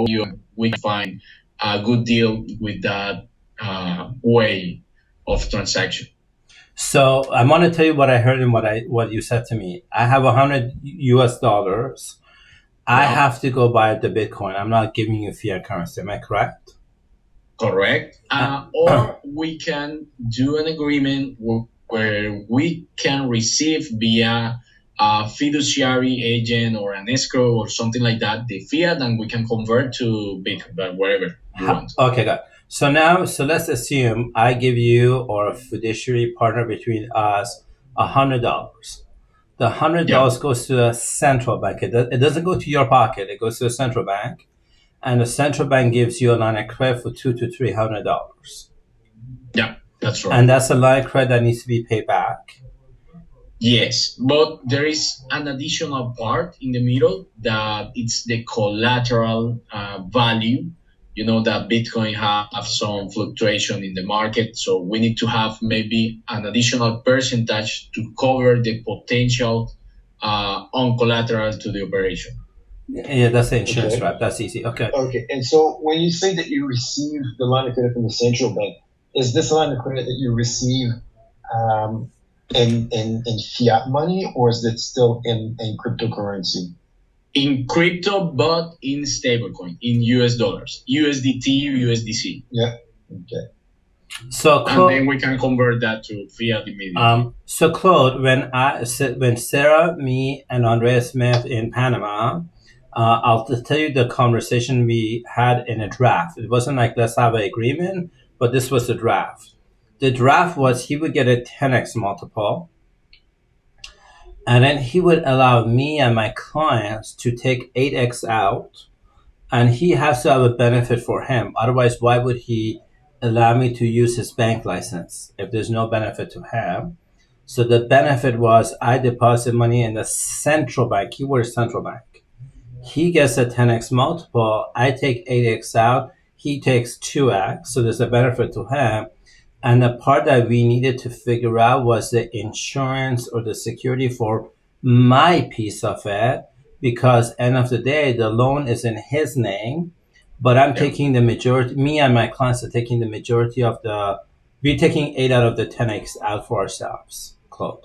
we can find a good deal with that way of transaction. So I want to tell you what I heard and what you said to me. I have $100. I have to go buy the Bitcoin. I'm not giving you fiat currency. Am I correct? Correct. Or we can do an agreement where we can receive via a fiduciary agent or an escrow or something like that the fiat, and we can convert to Bitcoin, but whatever you want. Okay, good. So let's assume I give you or a fiduciary partner between us $100. The $100 goes to a central bank. It doesn't go to your pocket. It goes to a central bank, and the central bank gives you a line of credit for $200 to $300. Yeah, that's right. And that's a line of credit that needs to be paid back. Yes, but there is an additional part in the middle that it's the collateral value. You know that Bitcoin have some fluctuation in the market, so we need to have maybe an additional percentage to cover the potential on collateral to the operation. Yeah, that's the insurance wrap. That's easy. Okay. Okay, and so when you say that you receive the line of credit from the central bank, is this line of credit that you receive in fiat money, or is it still in cryptocurrency? In crypto, but in stablecoin, in US dollars, USDT, USDC. Yeah. Okay. So and then we can convert that to fiat immediately. So Claude, when Sarah, me, and Andreas met in Panama, I'll tell you the conversation we had in a draft. It wasn't like let's have an agreement, but this was the draft. The draft was he would get a 10x multiple, and then he would allow me and my clients to take 8x out, and he has to have a benefit for him. Otherwise, why would he allow me to use his bank license if there's no benefit to him? So the benefit was I deposit money in the central bank, keyword central bank. He gets a 10x multiple, I take 8x out, he takes 2x, so there's a benefit to him. And the part that we needed to figure out was the insurance or the security for my piece of it, because end of the day, the loan is in his name, but I'm taking the majority, me and my clients are taking the majority of we're taking 8 out of the 10x out for ourselves, Claude.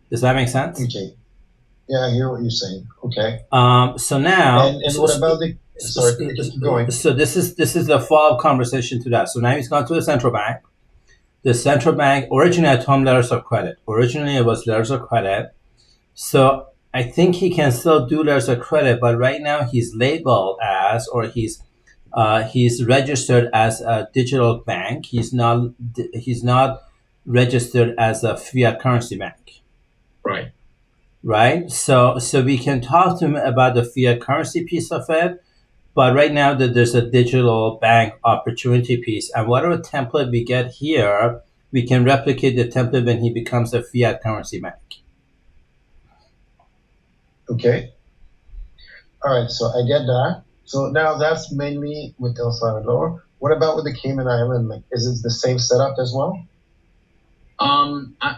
Does that make sense? Okay. Yeah, I hear what you're saying. Okay. So now, and what about the? Sorry, just going. So this is the follow-up conversation to that. So now he's gone to the central bank. The central bank, originally I told him letters of credit. Originally it was letters of credit. So I think he can still do letters of credit, but right now he's labeled as, or he's registered as a digital bank. He's not registered as a fiat currency bank. Right. Right. So we can talk to him about the fiat currency piece of it. But right now that there's a digital bank opportunity piece, and whatever template we get here, we can replicate the template when he becomes a fiat currency bank. Okay. All right. So I get that. So now that's mainly with El Salvador. What about with the Cayman Island? Like, is it the same setup as well?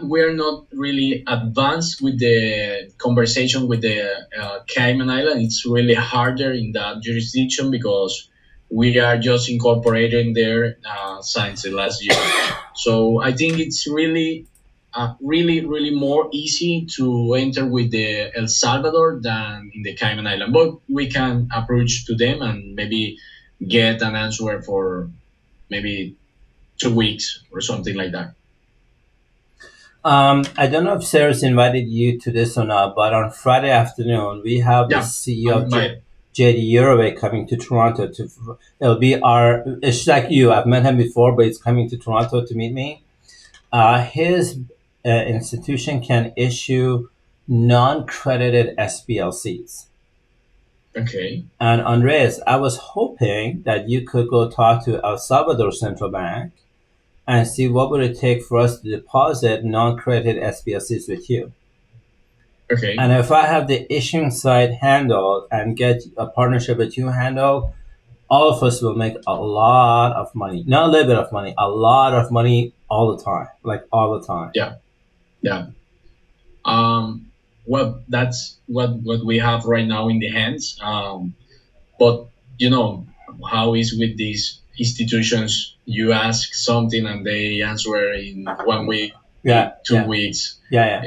We're not really advanced with the conversation with the Cayman Island. It's really harder in that jurisdiction because we are just incorporating there since the last year. So I think it's really more easy to enter with the El Salvador than in the Cayman Island. But we can approach to them and maybe get an answer for maybe 2 weeks or something like that. I don't know if Sarah's invited you to this or not, but on Friday afternoon, we have the CEO of JD Euroway coming to Toronto. It's like you, I've met him before, but he's coming to Toronto to meet me. His institution can issue non-credited SBLCs. Okay. And Andres, I was hoping that you could go talk to El Salvador Central Bank and see what would it take for us to deposit non-credited SBLCs with you. Okay. And if I have the issuing side handled and get a partnership with you handled, all of us will make a lot of money. Not a little bit of money, a lot of money all the time. Like all the time. Yeah. Well, that's what we have right now in the hands. But you know how is with these institutions. You ask something and they answer in 1 week, Yeah, 2 weeks. yeah.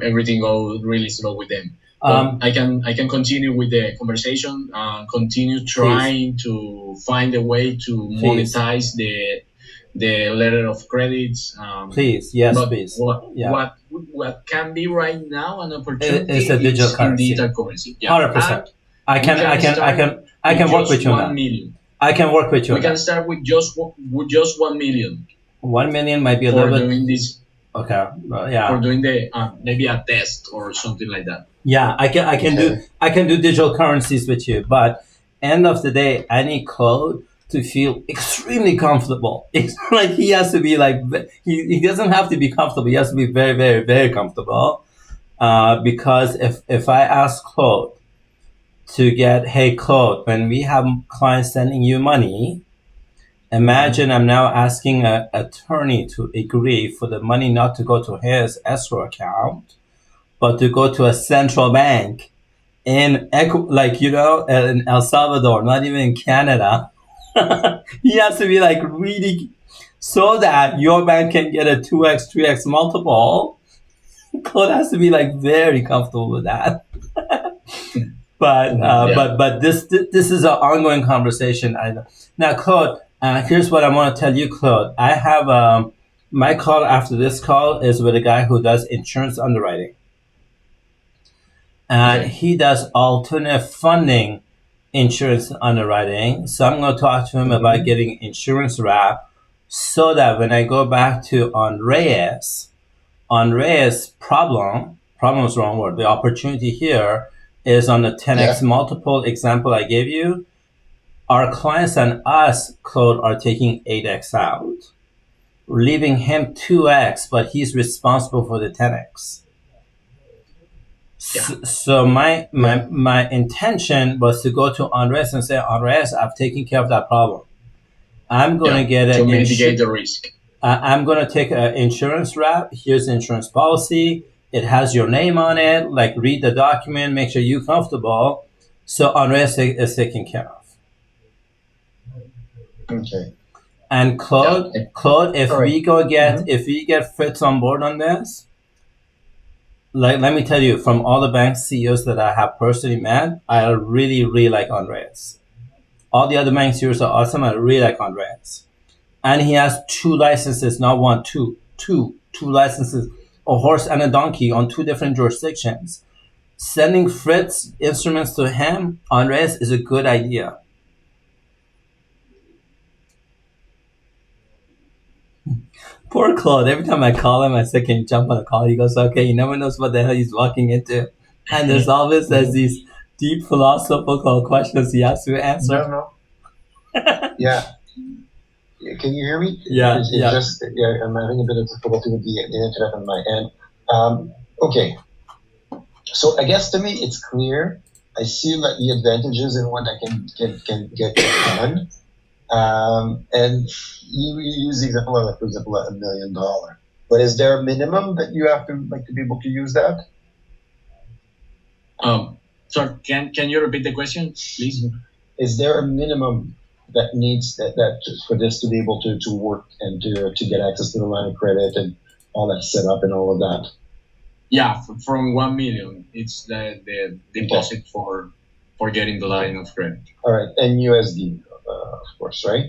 Everything goes really slow with them. But I can continue with the conversation. Continue trying to find a way to monetize the letter of credits. Please, yes, But please. what can be right now an opportunity It's a digital is in currency. digital currency. 100%. I can work with you on that. 1 million. I can work with you. We can start with just 1 million. 1 million might be a for little bit. doing this. Okay. Yeah. For doing the maybe a test or something like that. Yeah, I can do digital currencies with you, but end of the day, I need Claude to feel extremely comfortable. It's like he has to be like he doesn't have to be comfortable. He has to be very, very, very comfortable. Because if I ask Claude to get, hey Claude, when we have clients sending you money, imagine I'm now asking an attorney to agree for the money not to go to his escrow account, but to go to a central bank in in El Salvador, not even in Canada. He has to be like really, so that your bank can get a 2x, 3x multiple. Claude has to be like very comfortable with that. But this is an ongoing conversation. Now, Claude, here's what I want to tell you, Claude. I have my call after this call is with a guy who does insurance underwriting. And he does alternative funding insurance underwriting. So I'm going to talk to him about getting insurance wrap so that when I go back to Andreas' problem is the wrong word. The opportunity here is on the 10x multiple example I gave you. Our clients and us, Claude, are taking 8x out, leaving him 2x, but he's responsible for the 10x. So my intention was to go to Andres and say, Andres, I've taken care of that problem. I'm going to get to mitigate the risk. I'm going to take an insurance wrap. Here's the insurance policy. It has your name on it. Like, read the document, make sure you're comfortable. So Andres is taken care of. Okay. And Claude, if we get Fritz on board on this, like, let me tell you, from all the bank CEOs that I have personally met, I really, really like Andreas. All the other bank CEOs are awesome. I really like Andreas. And he has 2 licenses, not 1, 2. 2 licenses, a horse and a donkey on 2 different jurisdictions. Sending Fritz instruments to him, Andreas, is a good idea. Poor Claude. Every time I call him, I say, can you jump on a call? He goes, okay. He never knows what the hell he's walking into. And there's always these deep philosophical questions he has to answer. No. Yeah. Can you hear me? Yeah. I'm having a bit of difficulty with the internet on my end. Okay. So I guess to me, it's clear. I see that the advantages in what I can get done. And you use the example of, for example, $1 million. But is there a minimum that you have to be able to use that? So can you repeat the question, please? Is there a minimum that needs that for this to be able to work and to get access to the line of credit and all that set up and all of that? Yeah, from 1 million, it's the deposit for getting the line of credit. All right, and USD. Of course, right?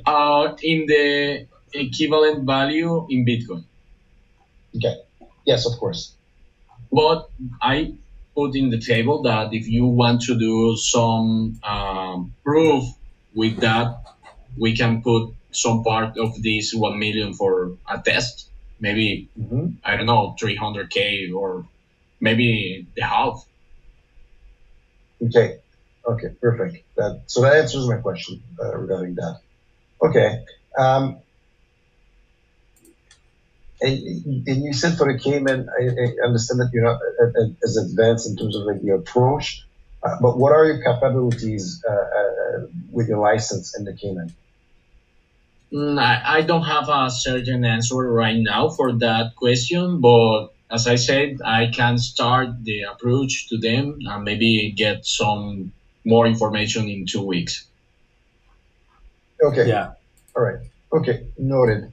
In the equivalent value in Bitcoin. Okay. Yes, of course. But I put in the table that if you want to do some proof with that, we can put some part of this 1 million for a test. Maybe, I don't know, 300K or maybe the half. Okay. Okay, perfect. So that answers my question regarding that. Okay. And you said for the Cayman, I understand that you're not as advanced in terms of your approach, but what are your capabilities with your license in the Cayman? I don't have a certain answer right now for that question, but as I said, I can start the approach to them and maybe get some more information in 2 weeks. Okay. Yeah. All right. Okay. Noted.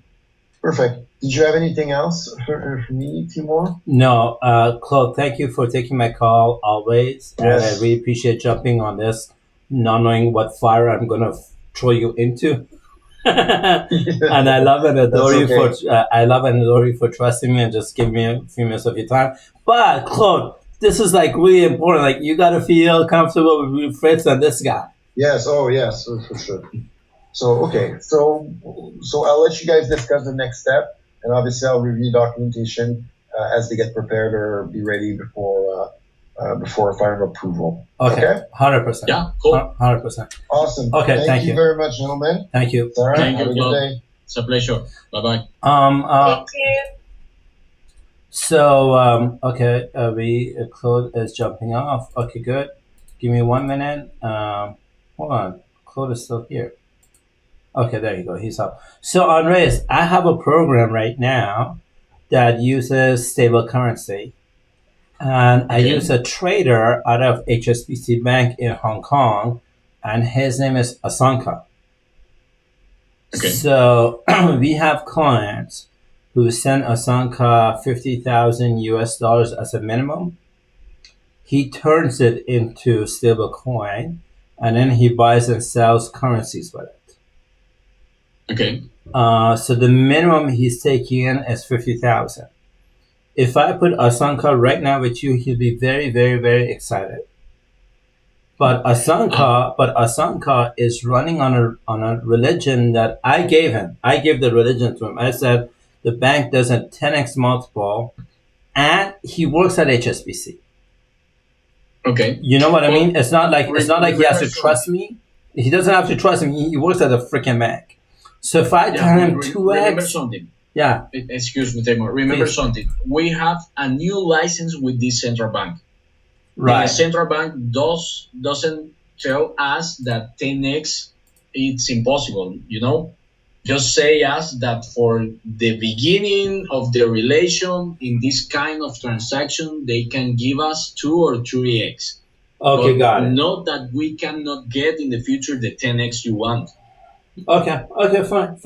Perfect. Did you have anything else for me, Taimour? No, Claude, thank you for taking my call always, and I Yes. really appreciate jumping on this, not knowing what fire I'm gonna throw you into. And I love and That's adore you for okay. trusting me and just giving me a few minutes of your time. But Claude, this is like really important. Like you gotta feel comfortable with Fritz and this guy. Yes. Oh, yes, for sure. So okay. So I'll let you guys discuss the next step, and obviously I'll review documentation as they get prepared or be ready before final approval. Okay, Okay. 100%. Yeah, cool. 100%. Awesome. Okay, thank you you. very much, gentlemen. Thank you. Sarah, Thank have you, a good Claude. day. It's a pleasure. Bye bye. Thank you. So, okay, Claude is jumping off. Okay, good. Give me 1 minute. Hold on. Claude is still here. Okay, there you go. He's up. So, Andres, I have a program right now that uses stable currency. And I Okay. use a trader out of HSBC Bank in Hong Kong, and his name is Asanka. Okay. So we have clients who send Asanka 50,000 US dollars as a minimum. He turns it into stable coin, and then he buys and sells currencies with it. Okay. So the minimum he's taking in is 50,000. If I put Asanka right now with you, he'll be very, very, very excited. But Asanka is running on a religion that I gave him. I gave the religion to him. I said the bank does a 10x multiple, and he works at HSBC. Okay. You know what I Well, mean? It's not like he has to remember trust me. He doesn't have to trust me. He works at a freaking bank. So if I tell him remember 2x, something. yeah, Excuse me, Taimour. Remember Please. something. We have a new license with this central bank. The right. central bank doesn't tell us that 10x it's impossible. Just say us that for the beginning of the relation in this kind of transaction, they can give us 2 or 3x. Okay, But got it. not that we cannot get in the future the 10x you want. Okay, fine.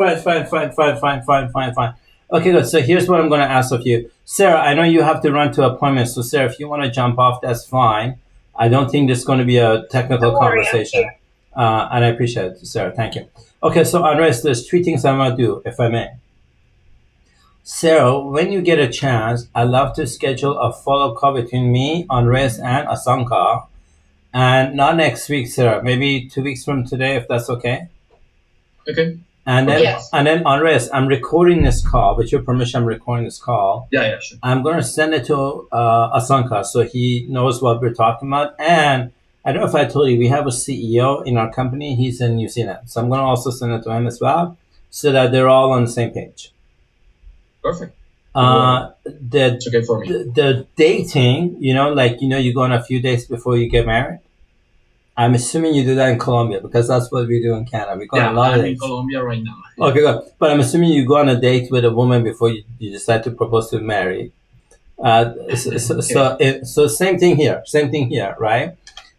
Okay, good. So here's what I'm going to ask of you. Sarah, I know you have to run to appointments. So, Sarah, if you want to jump off, that's fine. I don't think this is going to be a technical conversation. And I appreciate it, Sarah. Thank you. Okay, so, Andres, there's 3 things I'm going to do, if I may. Sarah, when you get a chance, I'd love to schedule a follow-up call between me, Andres, and Asanka. And not next week, Sarah. Maybe 2 weeks from today, if that's okay. Okay. And then, Yes. and then Andres, I'm recording this call. With your permission, I'm recording this call. Yeah, sure. I'm going to send it to Asanka so he knows what we're talking about. And I don't know if I told you, we have a CEO in our company. He's in New Zealand. So I'm going to also send it to him as well so that they're all on the same page. Perfect. It's okay for me. The dating, you go on a few days before you get married. I'm assuming you do that in Colombia because that's what we do in Canada. We go on a lot of dates. I'm in Colombia right now. Okay, good. But I'm assuming you go on a date with a woman before you decide to propose to marry. So same thing here. Same thing here, right?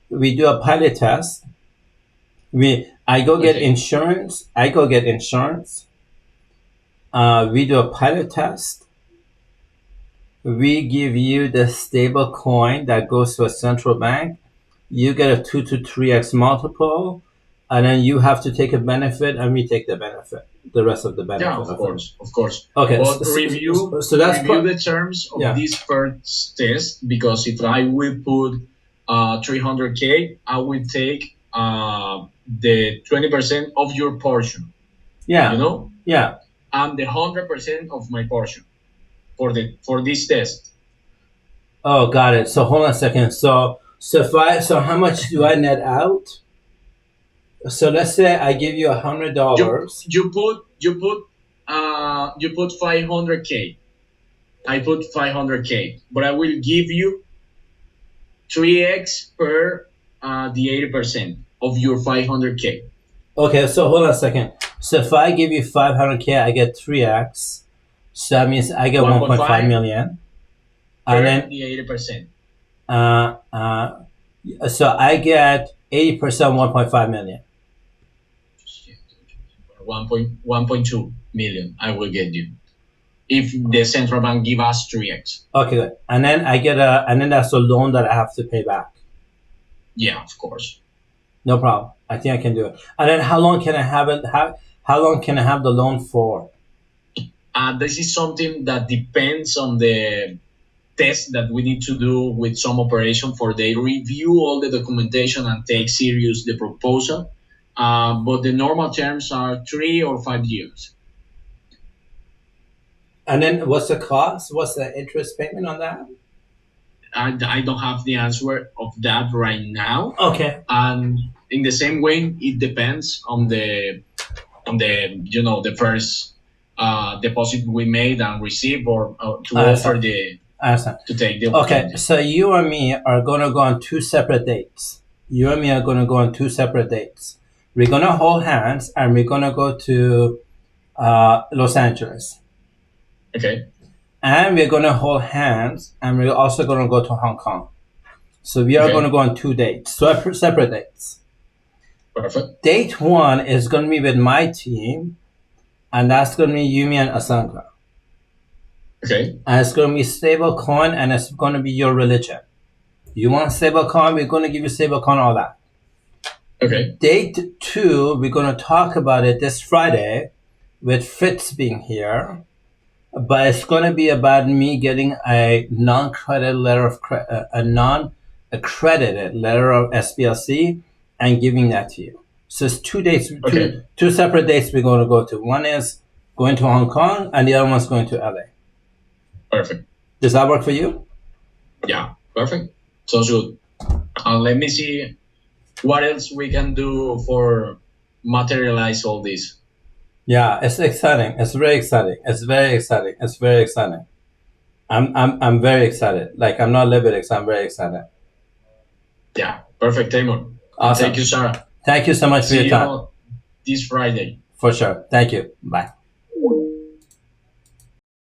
We do a pilot test. I go get insurance. We do a pilot test. We give you the stable coin that goes to a central bank. You get a 2 to 3x multiple, and then you have to take a benefit, and we take the benefit, the rest of the benefit. Yeah, of course. Okay, but review the terms of this first test, because if I will put 300K, I will take the 20% of your portion. Yeah. Yeah. And the 100% of my portion for this test. Oh, got it. So hold on a second. So how much do I net out? So let's say I give you $100. You put 500K. I put 500K, but I will give you 3x per the 80% of your 500K. Okay, so hold on a second. So if I give you 500K, I get 3x. So that means I get 1.5 million. And then the 80%. So I get 80%, 1.5 million. 1.2 million I will get you if the central bank give us 3x. Okay, good. And then and then that's a loan that I have to pay back. Yeah, of course. No problem. I think I can do it. And then how long can I have it? How long can I have the loan for? This is something that depends on the test that we need to do with some operation for they review all the documentation and take serious the proposal. But the normal terms are 3 or 5 years. And then what's the cost? What's the interest payment on that? I don't have the answer of that right now. Okay. And in the same way, it depends on the the first deposit we made and receive or to offer the to take the opportunity. Okay, so you and me are going to go on 2 separate dates. You and me are going to go on 2 separate dates. We're going to hold hands and we're going to go to Los Angeles. Okay. And we're going to hold hands and we're also going to go to Hong Kong. So we are going to go on 2 dates, separate dates. Perfect. Date 1 is going to be with my team, and that's going to be Yumi and Asanka. Okay. And it's going to be stable coin, and it's going to be your religion. You want stable coin, we're going to give you stable coin, all that. Okay. Date 2, we're going to talk about it this Friday with Fritz being here. But it's going to be about me getting a non-accredited letter of SBLC and giving that to you. So it's 2 dates, two separate dates we're going to go to. One is going to Hong Kong, and the other one's going to LA. Perfect. Does that work for you? Yeah, perfect. Sounds good. Let me see what else we can do for materialize all this. Yeah, it's exciting. It's very exciting. It's very exciting. It's very exciting. I'm very excited. Like, I'm not a little bit excited. I'm very excited. Yeah, perfect, Taimour. Awesome. Thank you, Sarah. Thank you so much for your time. See you this Friday. For sure. Thank you. Bye.